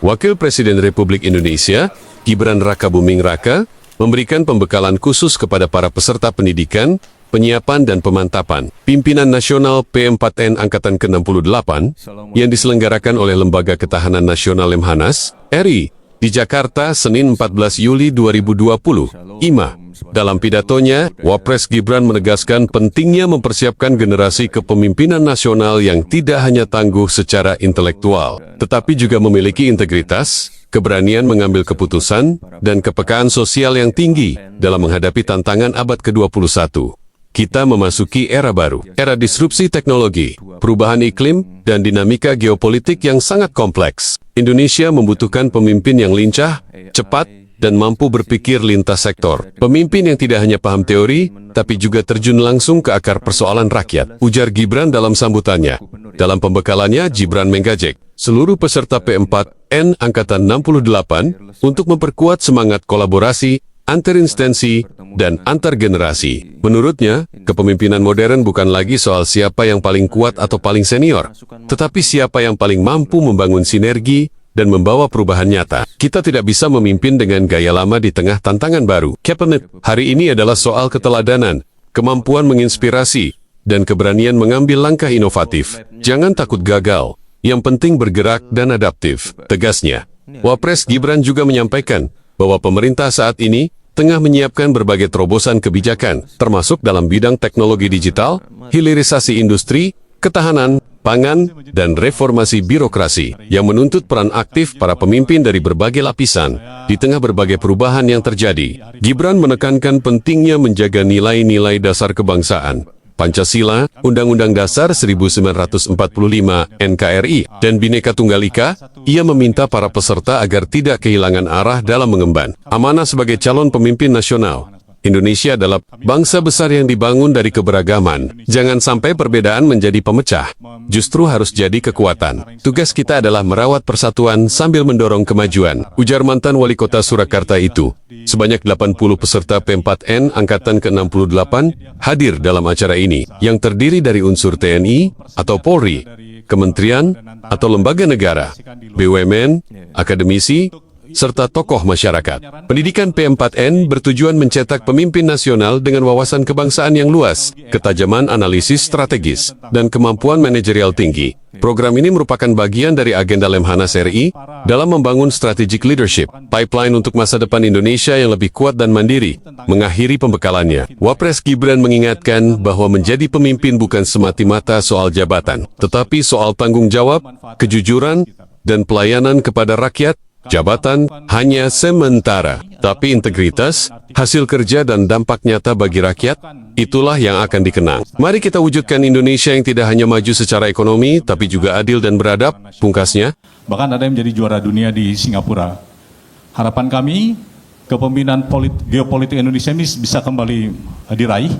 Wakil Presiden Republik Indonesia, Gibran Rakabuming Raka, memberikan pembekalan khusus kepada para peserta pendidikan, penyiapan dan pemantapan Pimpinan Nasional P4N Angkatan ke-68 yang diselenggarakan oleh Lembaga Ketahanan Nasional Lemhanas, RI, di Jakarta, Senin 14 Juli 2020, IMA. Dalam pidatonya, Wapres Gibran menegaskan pentingnya mempersiapkan generasi kepemimpinan nasional yang tidak hanya tangguh secara intelektual, tetapi juga memiliki integritas, keberanian mengambil keputusan, dan kepekaan sosial yang tinggi dalam menghadapi tantangan abad ke-21. Kita memasuki era baru, era disrupsi teknologi, perubahan iklim, dan dinamika geopolitik yang sangat kompleks. Indonesia membutuhkan pemimpin yang lincah, cepat, dan mampu berpikir lintas sektor. Pemimpin yang tidak hanya paham teori, tapi juga terjun langsung ke akar persoalan rakyat, ujar Gibran dalam sambutannya. Dalam pembekalannya, Gibran menggajak seluruh peserta P4N Angkatan 68 untuk memperkuat semangat kolaborasi, antar instansi, dan antar generasi. Menurutnya, kepemimpinan modern bukan lagi soal siapa yang paling kuat atau paling senior, tetapi siapa yang paling mampu membangun sinergi dan membawa perubahan nyata. Kita tidak bisa memimpin dengan gaya lama di tengah tantangan baru. Cabinet hari ini adalah soal keteladanan, kemampuan menginspirasi, dan keberanian mengambil langkah inovatif. Jangan takut gagal, yang penting bergerak dan adaptif, tegasnya. Wapres Gibran juga menyampaikan bahwa pemerintah saat ini tengah menyiapkan berbagai terobosan kebijakan, termasuk dalam bidang teknologi digital, hilirisasi industri, ketahanan pangan, dan reformasi birokrasi, yang menuntut peran aktif para pemimpin dari berbagai lapisan. Di tengah berbagai perubahan yang terjadi, Gibran menekankan pentingnya menjaga nilai-nilai dasar kebangsaan, Pancasila, Undang-Undang Dasar 1945, NKRI, dan Bhinneka Tunggal Ika. Ia meminta para peserta agar tidak kehilangan arah dalam mengemban amanah sebagai calon pemimpin nasional. Indonesia adalah bangsa besar yang dibangun dari keberagaman. Jangan sampai perbedaan menjadi pemecah, justru harus jadi kekuatan. Tugas kita adalah merawat persatuan sambil mendorong kemajuan, ujar mantan wali kota Surakarta itu. Sebanyak 80 peserta P4N Angkatan ke-68 hadir dalam acara ini, yang terdiri dari unsur TNI atau Polri, kementerian atau lembaga negara, BUMN, akademisi, serta tokoh masyarakat. Pendidikan P4N bertujuan mencetak pemimpin nasional dengan wawasan kebangsaan yang luas, ketajaman analisis strategis, dan kemampuan manajerial tinggi. Program ini merupakan bagian dari agenda Lemhanas RI dalam membangun strategic leadership, pipeline untuk masa depan Indonesia yang lebih kuat dan mandiri. Mengakhiri pembekalannya, Wapres Gibran mengingatkan bahwa menjadi pemimpin bukan semata-mata soal jabatan, tetapi soal tanggung jawab, kejujuran, dan pelayanan kepada rakyat. Jabatan hanya sementara, tapi integritas, hasil kerja dan dampak nyata bagi rakyat, itulah yang akan dikenang. Mari kita wujudkan Indonesia yang tidak hanya maju secara ekonomi, tapi juga adil dan beradab, pungkasnya. Bahkan ada yang menjadi juara dunia di Singapura. Harapan kami, kepemimpinan geopolitik Indonesia ini bisa kembali diraih.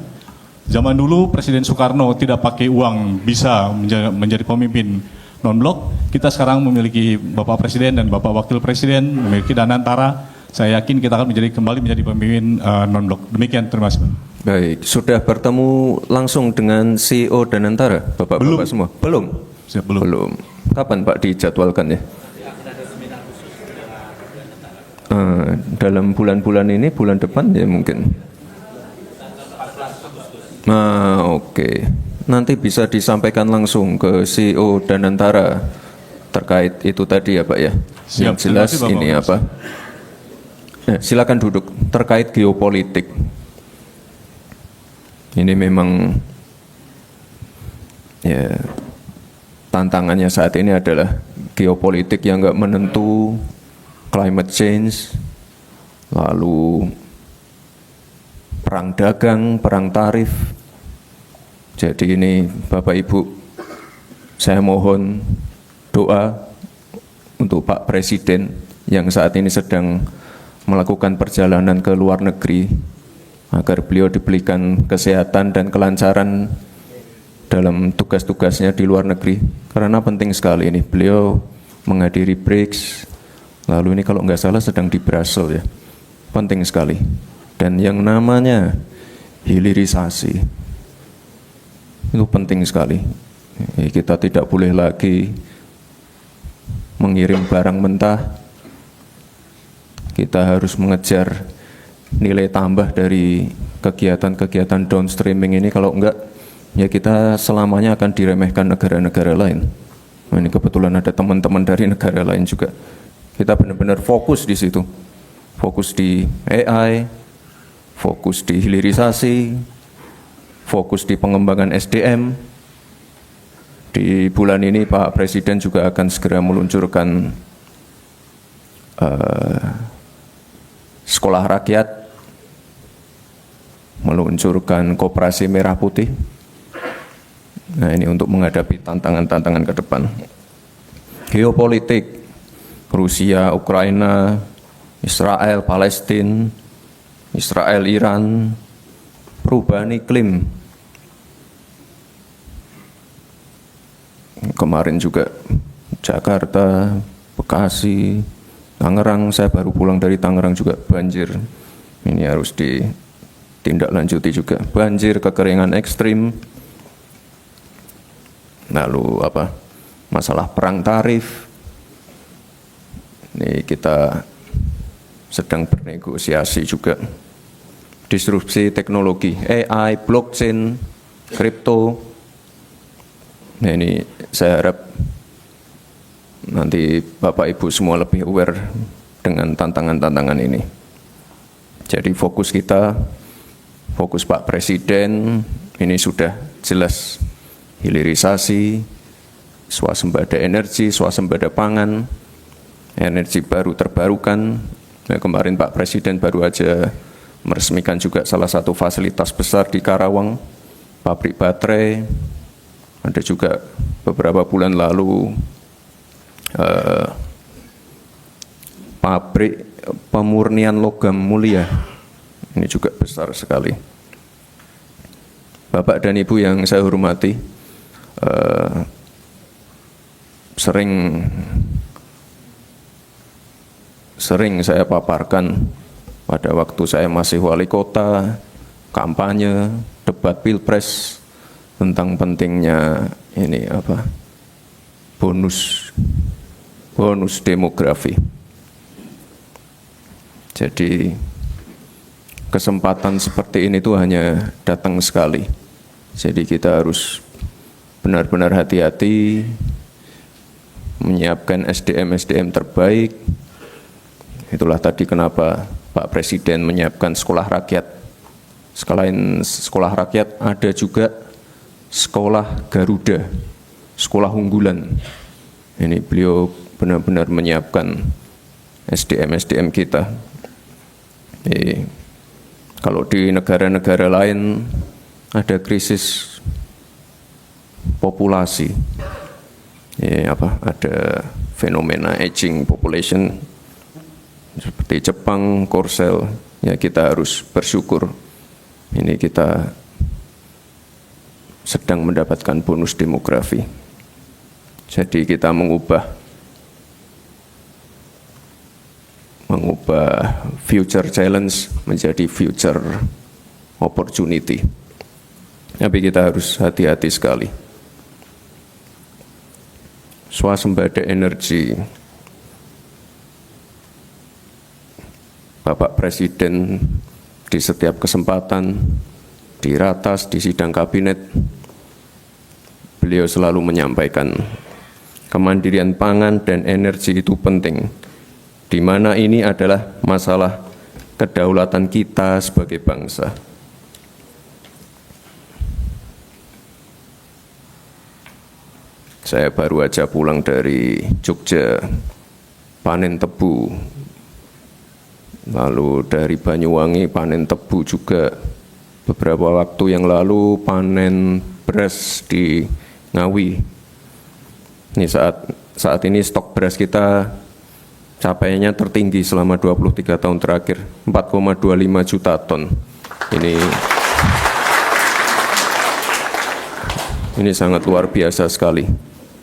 Zaman dulu Presiden Soekarno tidak pakai uang bisa menjadi pemimpin non-blok. Kita sekarang memiliki Bapak Presiden dan Bapak Wakil Presiden, memiliki Danantara. Saya yakin kita akan kembali menjadi pemimpin non-blok. Demikian, terima kasih. Baik, sudah bertemu langsung dengan CEO Danantara, Bapak-Bapak semua? Belum? Belum. Kapan Pak dijadwalkan ya? Dalam bulan-bulan ini, bulan depan ya mungkin. Oke. Nanti bisa disampaikan langsung ke CEO Danantara terkait itu tadi ya Pak ya. Yang jelas ini apa? Silakan duduk. Terkait geopolitik. Ini memang ya tantangannya saat ini adalah geopolitik yang nggak menentu, climate change, lalu perang dagang, perang tarif. Jadi ini Bapak Ibu, saya mohon doa untuk Pak Presiden yang saat ini sedang melakukan perjalanan ke luar negeri, agar beliau diberikan kesehatan dan kelancaran dalam tugas-tugasnya di luar negeri. Karena penting sekali ini, beliau menghadiri BRICS, lalu ini kalau nggak salah sedang di Brussels ya, penting sekali. Dan yang namanya hilirisasi, itu penting sekali. Kita tidak boleh lagi mengirim barang mentah, kita harus mengejar nilai tambah dari kegiatan-kegiatan downstreaming ini. Kalau enggak, ya kita selamanya akan diremehkan negara-negara lain. Nah, ini kebetulan ada teman-teman dari negara lain juga. Kita benar-benar fokus di situ, fokus di AI, fokus di hilirisasi, fokus di pengembangan SDM. Di bulan ini Pak Presiden juga akan segera meluncurkan sekolah rakyat, meluncurkan koperasi merah putih. Nah, ini untuk menghadapi tantangan-tantangan ke depan. Geopolitik, Rusia, Ukraina, Israel, Palestina, Israel, Iran, perubahan iklim. Kemarin juga Jakarta, Bekasi, Tangerang, saya baru pulang dari Tangerang juga banjir. Ini harus ditindaklanjuti juga. Banjir, kekeringan ekstrim. Lalu masalah perang tarif. Ini kita sedang bernegosiasi juga. Disrupsi teknologi, AI, blockchain, kripto. Nah, ini saya harap nanti Bapak Ibu semua lebih aware dengan tantangan-tantangan ini. Jadi fokus kita, fokus Pak Presiden, ini sudah jelas hilirisasi, swasembada energi, swasembada pangan, energi baru terbarukan. Nah, kemarin Pak Presiden baru aja meresmikan juga salah satu fasilitas besar di Karawang, pabrik baterai. Ada juga beberapa bulan lalu pabrik pemurnian logam mulia. Ini juga besar sekali. Bapak dan Ibu yang saya hormati, sering saya paparkan pada waktu saya masih wali kota, kampanye, debat pilpres, tentang pentingnya ini bonus demografi. Jadi kesempatan seperti ini tuh hanya datang sekali. Jadi kita harus benar-benar hati-hati menyiapkan SDM terbaik. Itulah tadi kenapa Pak Presiden menyiapkan sekolah rakyat. Selain sekolah rakyat ada juga sekolah Garuda, sekolah unggulan. Ini beliau benar-benar menyiapkan SDM kita. Kalau di negara-negara lain ada krisis populasi, ada fenomena aging population seperti Jepang, Korsel. Ya, kita harus bersyukur. Ini kita sedang mendapatkan bonus demografi. Jadi kita mengubah future challenge menjadi future opportunity. Tapi kita harus hati-hati sekali. Swasembada energi. Bapak Presiden di setiap kesempatan, di ratas, di sidang kabinet, beliau selalu menyampaikan kemandirian pangan dan energi itu penting, di mana ini adalah masalah kedaulatan kita sebagai bangsa. Saya baru aja pulang dari Jogja, panen tebu. Lalu dari Banyuwangi panen tebu juga. Beberapa waktu yang lalu panen beras di Ngawi. Ini saat ini stok beras kita capaiannya tertinggi selama 23 tahun terakhir, 4,25 juta ton. Ini sangat luar biasa sekali.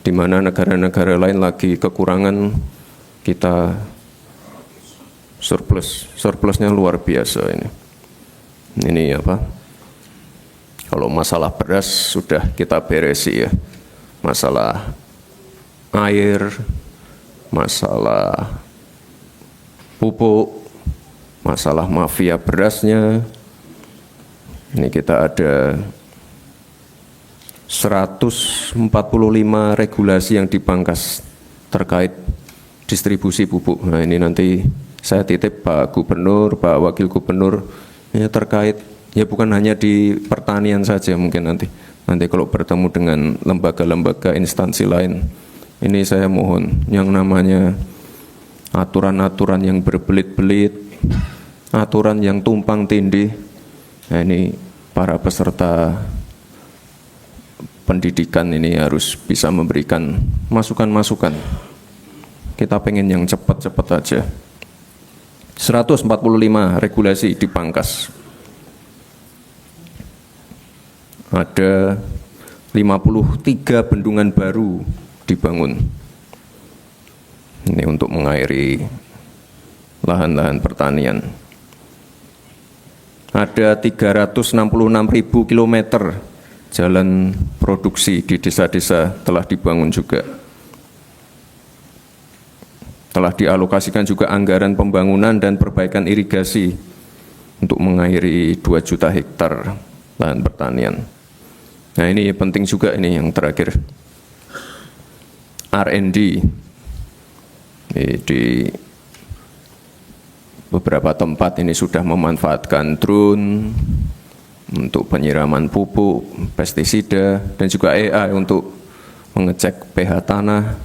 Di mana negara-negara lain lagi kekurangan, kita surplusnya luar biasa ini. Ini kalau masalah beras sudah kita beresi ya. Masalah air, masalah pupuk, masalah mafia berasnya. Ini kita ada 145 regulasi yang dipangkas terkait distribusi pupuk. Nah ini nanti saya titip Pak Gubernur, Pak Wakil Gubernur, ini terkait ya bukan hanya di pertanian saja mungkin nanti kalau bertemu dengan lembaga-lembaga instansi lain, ini saya mohon yang namanya aturan-aturan yang berbelit-belit, aturan yang tumpang tindih, nah ini para peserta pendidikan ini harus bisa memberikan masukan-masukan. Kita pengen yang cepat-cepat aja. 145 regulasi dipangkas. Ada 53 bendungan baru dibangun. Ini untuk mengairi lahan-lahan pertanian. Ada 366.000 kilometer jalan produksi di desa-desa telah dibangun juga. Telah dialokasikan juga anggaran pembangunan dan perbaikan irigasi untuk mengairi 2 juta hektar lahan pertanian. Nah ini penting juga ini yang terakhir. R&D di beberapa tempat ini sudah memanfaatkan drone untuk penyiraman pupuk, pestisida, dan juga AI untuk mengecek pH tanah.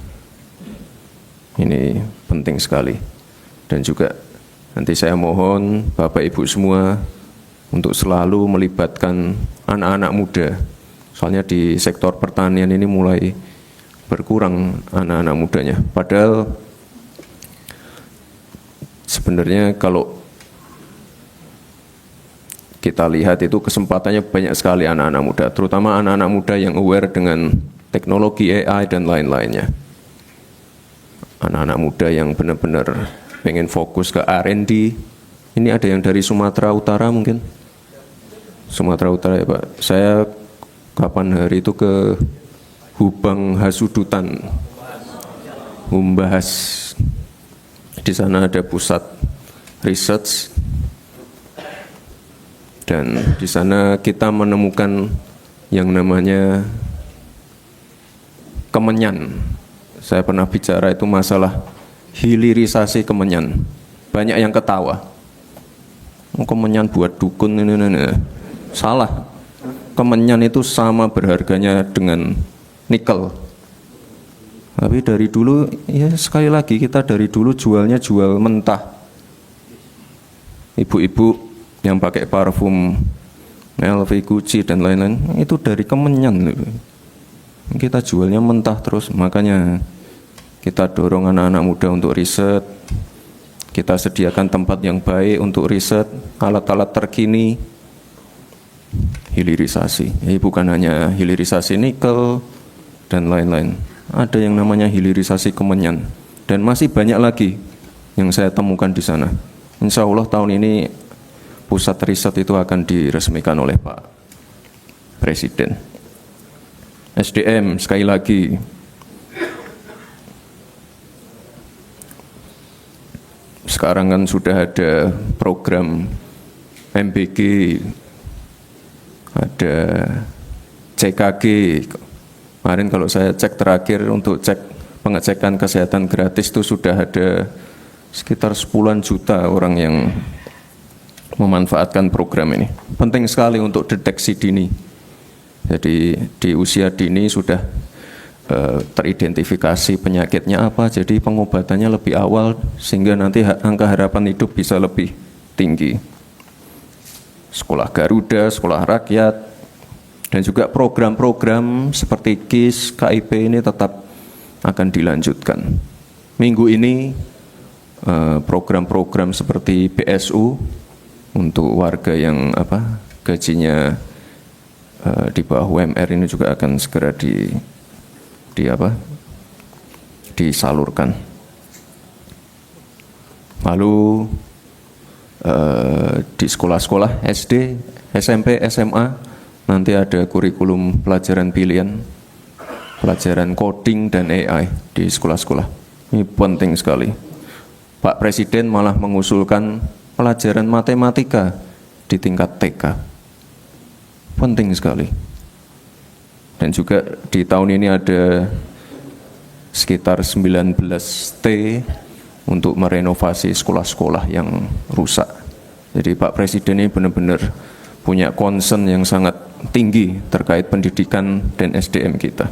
Ini penting sekali. Dan juga nanti saya mohon Bapak Ibu semua untuk selalu melibatkan anak-anak muda. Soalnya di sektor pertanian ini mulai berkurang anak-anak mudanya. Padahal sebenarnya kalau kita lihat itu kesempatannya banyak sekali anak-anak muda, terutama anak-anak muda yang aware dengan teknologi AI dan lain-lainnya. Anak-anak muda yang benar-benar pengen fokus ke R&D. Ini ada yang dari Sumatera Utara mungkin? Sumatera Utara ya Pak. Saya kapan hari itu ke Hubang Hasudutan, Humbahas. Di sana ada pusat research dan di sana kita menemukan yang namanya kemenyan. Saya pernah bicara itu masalah hilirisasi kemenyan. Banyak yang ketawa. Kemenyan buat dukun ini. Salah. Kemenyan itu sama berharganya dengan nikel. Tapi dari dulu, ya sekali lagi kita dari dulu jualnya jual mentah. Ibu-ibu yang pakai parfum LV, Gucci dan lain-lain, itu dari kemenyan. Kita jualnya mentah terus, makanya kita dorong anak-anak muda untuk riset. Kita sediakan tempat yang baik untuk riset, alat-alat terkini. Hilirisasi, bukan hanya hilirisasi nikel dan lain-lain. Ada yang namanya hilirisasi kemenyan dan masih banyak lagi yang saya temukan di sana. Insya Allah tahun ini pusat riset itu akan diresmikan oleh Pak Presiden. SDM sekali lagi. Sekarang kan sudah ada program MBG, ada CKG. Kemarin kalau saya cek terakhir untuk cek pengecekan kesehatan gratis itu sudah ada sekitar 10 juta orang yang memanfaatkan program ini. Penting sekali untuk deteksi dini. Jadi di usia dini sudah teridentifikasi penyakitnya apa, jadi pengobatannya lebih awal sehingga nanti angka harapan hidup bisa lebih tinggi. Sekolah Garuda, sekolah rakyat, dan juga program-program seperti KIS, KIP ini tetap akan dilanjutkan. Minggu ini program-program seperti BSU untuk warga yang gajinya di bawah UMR ini juga akan segera disalurkan. Lalu di sekolah-sekolah SD, SMP, SMA nanti ada kurikulum pelajaran pilihan, pelajaran coding dan AI di sekolah-sekolah. Ini penting sekali. Pak Presiden malah mengusulkan pelajaran matematika di tingkat TK. Penting sekali. Dan juga di tahun ini ada sekitar 19 T untuk merenovasi sekolah-sekolah yang rusak. Jadi Pak Presiden ini benar-benar punya concern yang sangat tinggi terkait pendidikan dan SDM kita.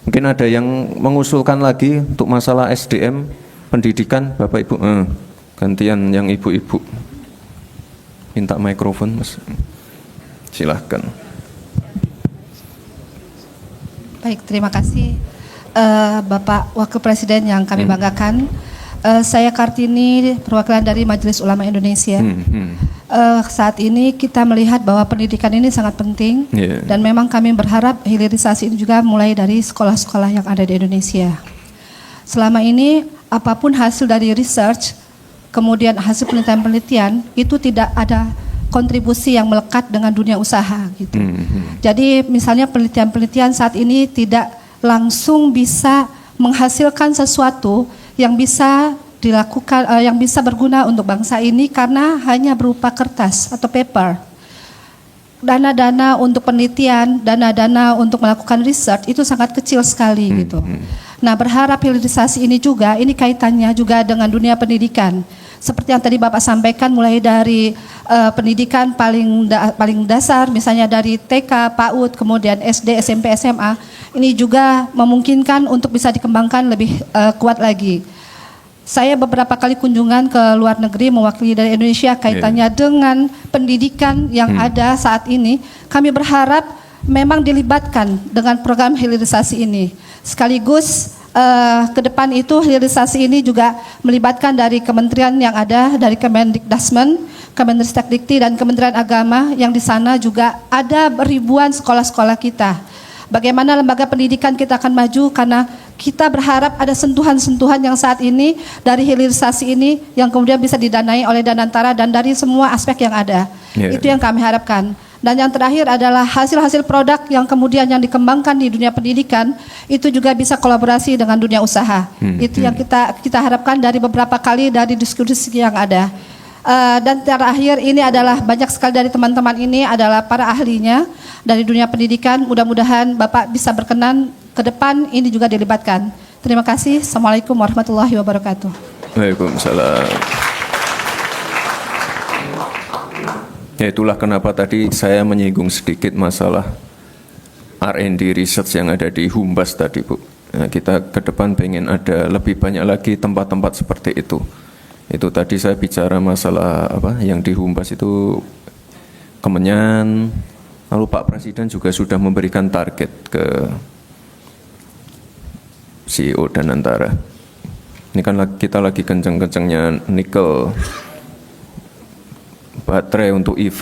Mungkin ada yang mengusulkan lagi untuk masalah SDM, pendidikan, Bapak Ibu. Gantian yang ibu-ibu. Minta mikrofon, Mas. Silahkan. Baik, terima kasih Bapak Wakil Presiden yang kami banggakan. Saya Kartini, perwakilan dari Majelis Ulama Indonesia. Saat ini kita melihat bahwa pendidikan ini sangat penting, dan memang kami berharap hilirisasi ini juga mulai dari sekolah-sekolah yang ada di Indonesia. Selama ini apapun hasil dari research, kemudian hasil penelitian-penelitian itu tidak ada kontribusi yang melekat dengan dunia usaha gitu. Jadi misalnya penelitian-penelitian saat ini tidak langsung bisa menghasilkan sesuatu yang bisa dilakukan, yang bisa berguna untuk bangsa ini karena hanya berupa kertas atau paper. Dana-dana untuk penelitian, dana-dana untuk melakukan research itu sangat kecil sekali gitu. Nah, berharap hilirisasi ini juga, ini kaitannya juga dengan dunia pendidikan. Seperti yang tadi Bapak sampaikan, mulai dari pendidikan paling dasar, misalnya dari TK, PAUD, kemudian SD, SMP, SMA, ini juga memungkinkan untuk bisa dikembangkan lebih kuat lagi. Saya beberapa kali kunjungan ke luar negeri mewakili dari Indonesia kaitannya dengan pendidikan yang ada saat ini. Kami berharap memang dilibatkan dengan program hilirisasi ini. Sekaligus ke depan itu hilirisasi ini juga melibatkan dari kementerian yang ada, dari Kemendikdasmen, Kemendristekdikti, dan Kementerian Agama yang di sana juga ada ribuan sekolah-sekolah kita. Bagaimana lembaga pendidikan kita akan maju karena kita berharap ada sentuhan-sentuhan yang saat ini dari hilirisasi ini yang kemudian bisa didanai oleh Danantara dan dari semua aspek yang ada. Itu yang kami harapkan. Dan yang terakhir adalah hasil-hasil produk yang kemudian yang dikembangkan di dunia pendidikan itu juga bisa kolaborasi dengan dunia usaha. Itu yang kita harapkan dari beberapa kali dari diskusi yang ada. Dan terakhir ini adalah banyak sekali dari teman-teman ini adalah para ahlinya dari dunia pendidikan. Mudah-mudahan Bapak bisa berkenan ke depan ini juga dilibatkan. Terima kasih. Assalamualaikum warahmatullahi wabarakatuh. Waalaikumsalam. Ya, itulah kenapa tadi saya menyinggung sedikit masalah R&D research yang ada di Humbas tadi, Bu. Nah, kita ke depan pengen ada lebih banyak lagi tempat-tempat seperti itu. Itu tadi saya bicara masalah apa yang di Humbas itu Kemenyan, lalu Pak Presiden juga sudah memberikan target ke CEO Danantara. Ini kan kita lagi kenceng-kencengnya nikel, baterai untuk EV.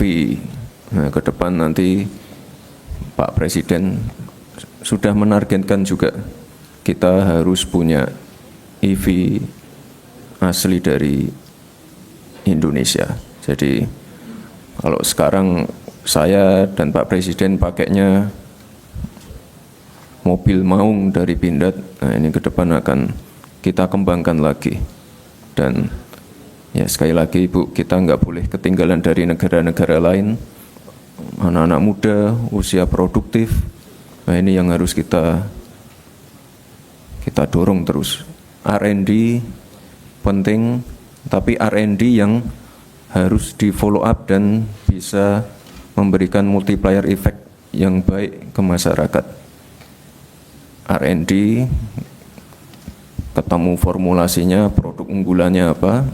Nah, ke depan nanti Pak Presiden sudah menargetkan juga kita harus punya EV asli dari Indonesia. Jadi kalau sekarang saya dan Pak Presiden pakainya mobil maung dari Pindad, nah ini ke depan akan kita kembangkan lagi. Dan ya sekali lagi Ibu, kita nggak boleh ketinggalan dari negara-negara lain. Anak-anak muda, usia produktif, nah ini yang harus kita dorong terus. R&D penting, tapi R&D yang harus di follow up dan bisa memberikan multiplier effect yang baik ke masyarakat. R&D ketemu formulasinya, produk unggulannya apa,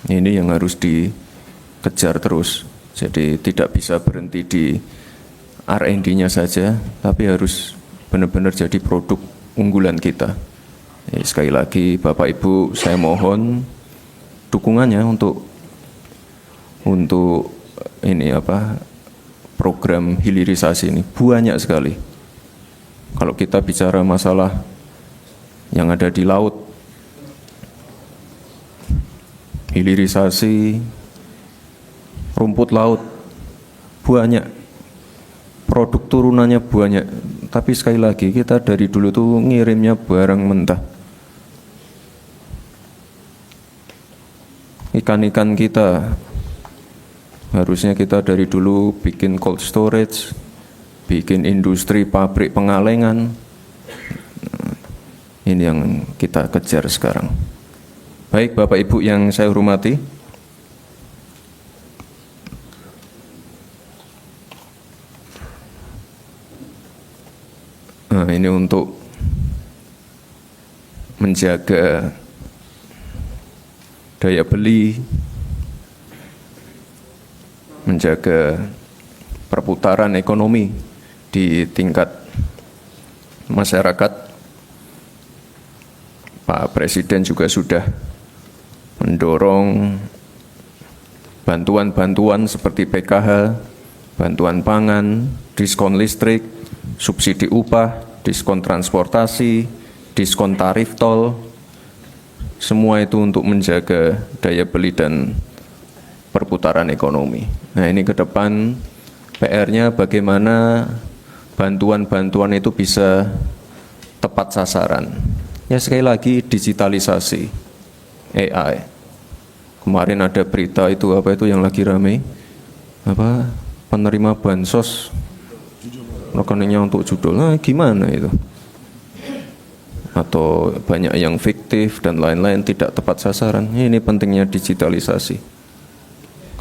ini yang harus dikejar terus. Jadi tidak bisa berhenti di R&D-nya saja, tapi harus benar-benar jadi produk unggulan kita. Sekali lagi Bapak Ibu, saya mohon dukungannya untuk ini apa program hilirisasi ini banyak sekali. Kalau kita bicara masalah yang ada di laut, hilirisasi rumput laut banyak, produk turunannya banyak. Tapi sekali lagi kita dari dulu tuh ngirimnya barang mentah. ikan-ikan kita. Harusnya kita dari dulu bikin cold storage, bikin industri pabrik pengalengan. Ini yang kita kejar sekarang. Baik Bapak Ibu yang saya hormati, nah, ini untuk menjaga daya beli, menjaga perputaran ekonomi di tingkat masyarakat. Pak Presiden juga sudah mendorong bantuan-bantuan seperti PKH, bantuan pangan, diskon listrik, subsidi upah, diskon transportasi, diskon tarif tol. Semua itu untuk menjaga daya beli dan perputaran ekonomi. Nah, ini ke depan PR-nya bagaimana bantuan-bantuan itu bisa tepat sasaran. Ya sekali lagi digitalisasi, AI. Kemarin ada berita itu apa itu yang lagi ramai, apa penerima bansos rekeningnya untuk judul, nah gimana itu? Atau banyak yang fiktif dan lain-lain tidak tepat sasaran. Ini pentingnya digitalisasi.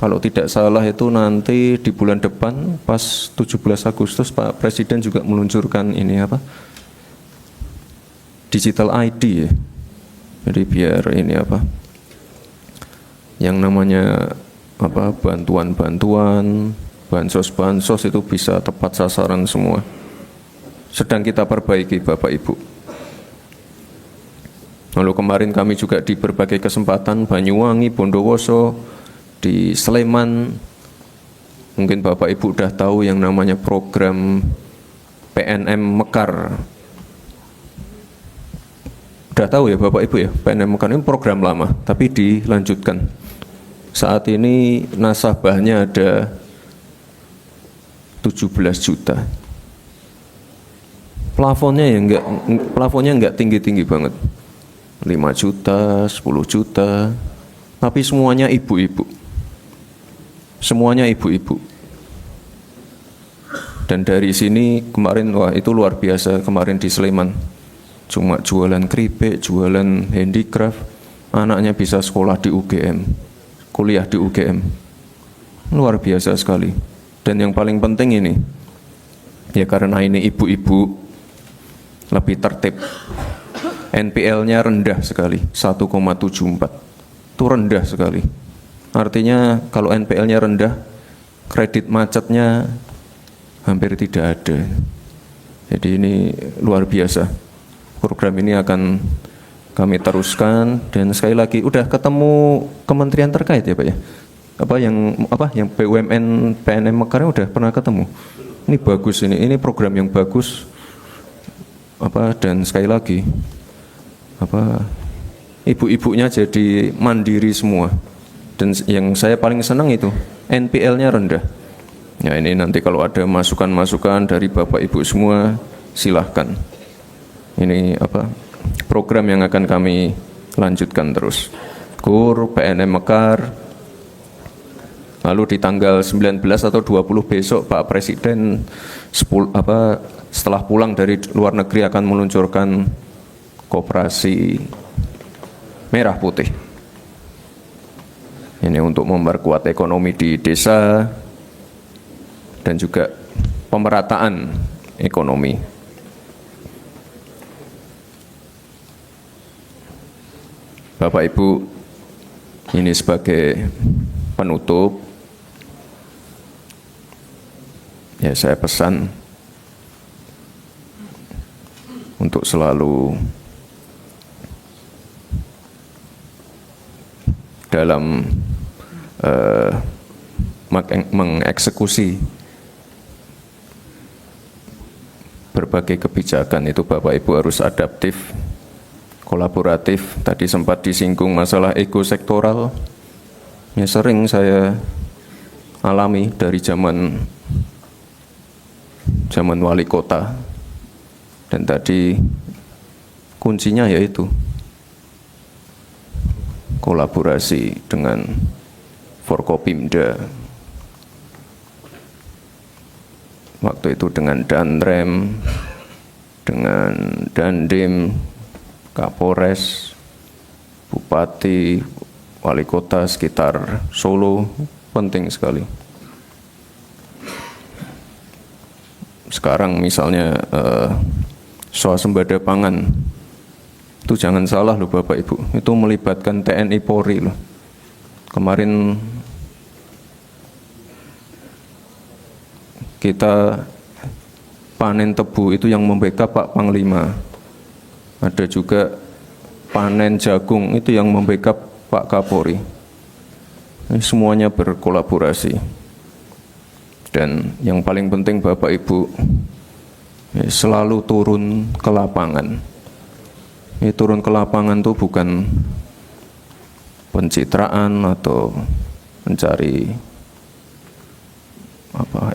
Kalau tidak salah itu nanti di bulan depan pas 17 Agustus Pak Presiden juga meluncurkan ini apa? Digital ID ya. Jadi biar ini apa? Yang namanya apa bantuan-bantuan, bansos-bansos itu bisa tepat sasaran semua. Sedang kita perbaiki Bapak Ibu. Lalu kemarin kami juga di berbagai kesempatan Banyuwangi, Bondowoso, di Sleman, mungkin Bapak Ibu sudah tahu yang namanya program PNM Mekar. Sudah tahu ya Bapak Ibu ya, PNM Mekar ini program lama, tapi dilanjutkan. Saat ini nasabahnya ada 17 juta. Plafonnya enggak tinggi-tinggi banget. 5 juta, 10 juta, tapi semuanya ibu-ibu. Semuanya ibu-ibu. Dan dari sini kemarin, wah itu luar biasa kemarin di Sleman. Cuma jualan keripik, jualan handicraft, anaknya bisa sekolah di UGM, kuliah di UGM. Luar biasa sekali. Dan yang paling penting ini, ya karena ini ibu-ibu, lebih tertib. NPL-nya rendah sekali, 1,74. Itu rendah sekali. Artinya kalau NPL-nya rendah, kredit macetnya hampir tidak ada. Jadi ini luar biasa. Program ini akan kami teruskan dan sekali lagi udah ketemu kementerian terkait ya Pak ya. Yang BUMN PNM Mekar udah pernah ketemu. Ini bagus ini program yang bagus. Dan sekali lagi ibu-ibunya jadi mandiri semua. Dan yang saya paling senang itu NPL-nya rendah. Ya ini nanti kalau ada masukan-masukan dari Bapak Ibu semua silahkan. Ini program yang akan kami lanjutkan terus. KUR, PNM Mekar. Lalu di tanggal 19 atau 20 besok Pak Presiden setelah pulang dari luar negeri akan meluncurkan koperasi merah putih. Ini untuk memperkuat ekonomi di desa dan juga pemerataan ekonomi. Bapak Ibu, ini sebagai penutup, ya saya pesan untuk selalu dalam mengeksekusi berbagai kebijakan itu Bapak Ibu harus adaptif, kolaboratif. Tadi sempat disinggung masalah ego sektoral. Ya sering saya alami dari zaman wali kota. Dan tadi kuncinya yaitu kolaborasi dengan Forkopimda, waktu itu dengan Danrem, dengan Dandim, Kapolres, Bupati, Wali Kota sekitar Solo, penting sekali. Sekarang misalnya swasembada pangan, itu jangan salah loh Bapak Ibu, itu melibatkan TNI Polri loh. Kemarin kita panen tebu itu yang membackup Pak Panglima. Ada juga panen jagung itu yang membackup Pak Kapolri. Ini semuanya berkolaborasi. Dan yang paling penting Bapak Ibu, selalu turun ke lapangan. Ini turun ke lapangan itu bukan pencitraan atau mencari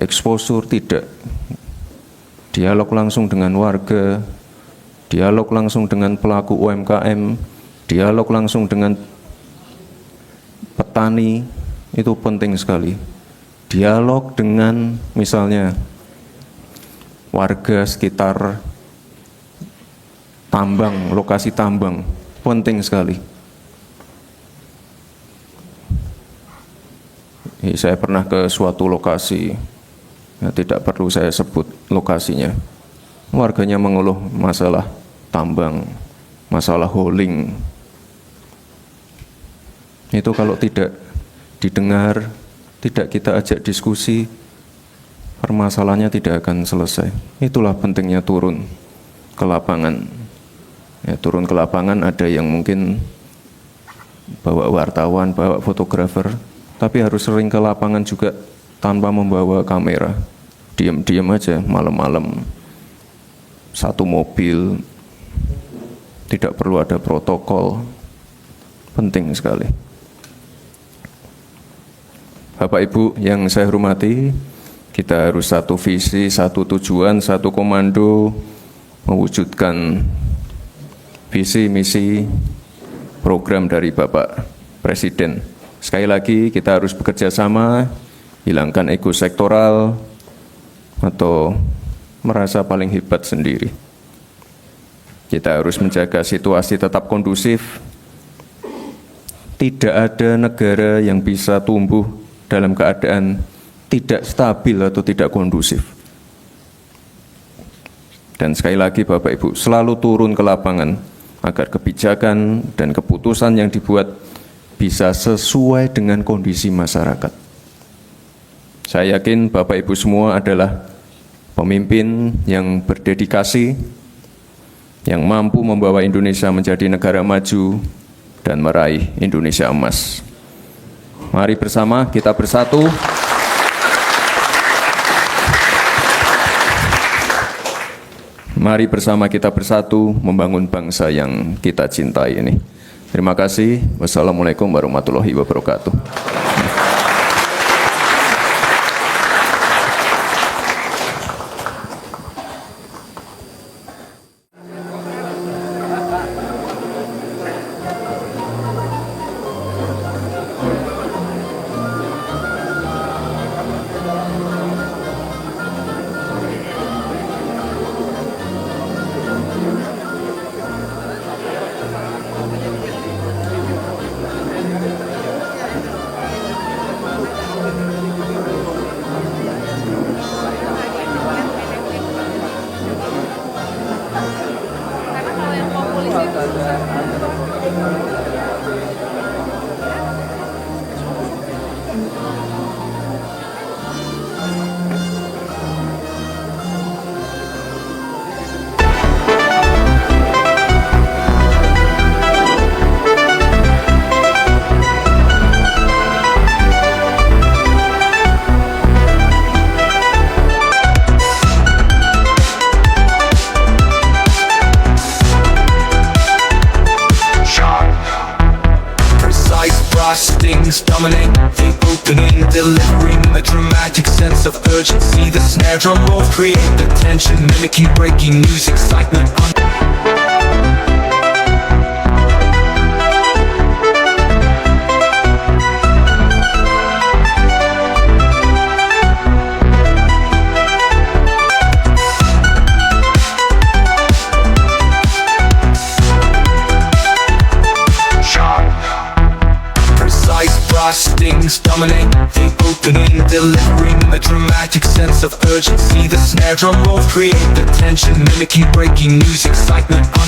eksposur, tidak. Dialog langsung dengan warga, dialog langsung dengan pelaku UMKM, dialog langsung dengan petani, itu penting sekali. Dialog dengan misalnya warga sekitar tambang, lokasi tambang, penting sekali. Saya pernah ke suatu lokasi, ya, tidak perlu saya sebut lokasinya. Warganya mengeluh masalah tambang, masalah hauling. Itu kalau tidak didengar, tidak kita ajak diskusi, permasalahannya tidak akan selesai. Itulah pentingnya turun ke lapangan. Ya, turun ke lapangan ada yang mungkin bawa wartawan, bawa fotografer, tapi harus sering ke lapangan juga tanpa membawa kamera. Diam-diam aja malam-malam, satu mobil, tidak perlu ada protokol, penting sekali. Bapak Ibu yang saya hormati, kita harus satu visi, satu tujuan, satu komando, mewujudkan visi, misi, program dari Bapak Presiden. Sekali lagi kita harus bekerja sama, hilangkan ego sektoral atau merasa paling hebat sendiri. Kita harus menjaga situasi tetap kondusif. Tidak ada negara yang bisa tumbuh dalam keadaan tidak stabil atau tidak kondusif. Dan sekali lagi Bapak Ibu, selalu turun ke lapangan agar kebijakan dan keputusan yang dibuat bisa sesuai dengan kondisi masyarakat. Saya yakin Bapak Ibu semua adalah pemimpin yang berdedikasi, yang mampu membawa Indonesia menjadi negara maju dan meraih Indonesia emas. Mari bersama kita bersatu. Mari bersama kita bersatu membangun bangsa yang kita cintai ini. Terima kasih. Wassalamualaikum warahmatullahi wabarakatuh. Stings dominate the opening, delivering a dramatic sense of urgency. The snare drum rolls create the tension, mimicking breaking news, excitement. strings dominate the opening, delivering a dramatic sense of urgency. The snare drum rolls create the tension, mimicking breaking news, excitement.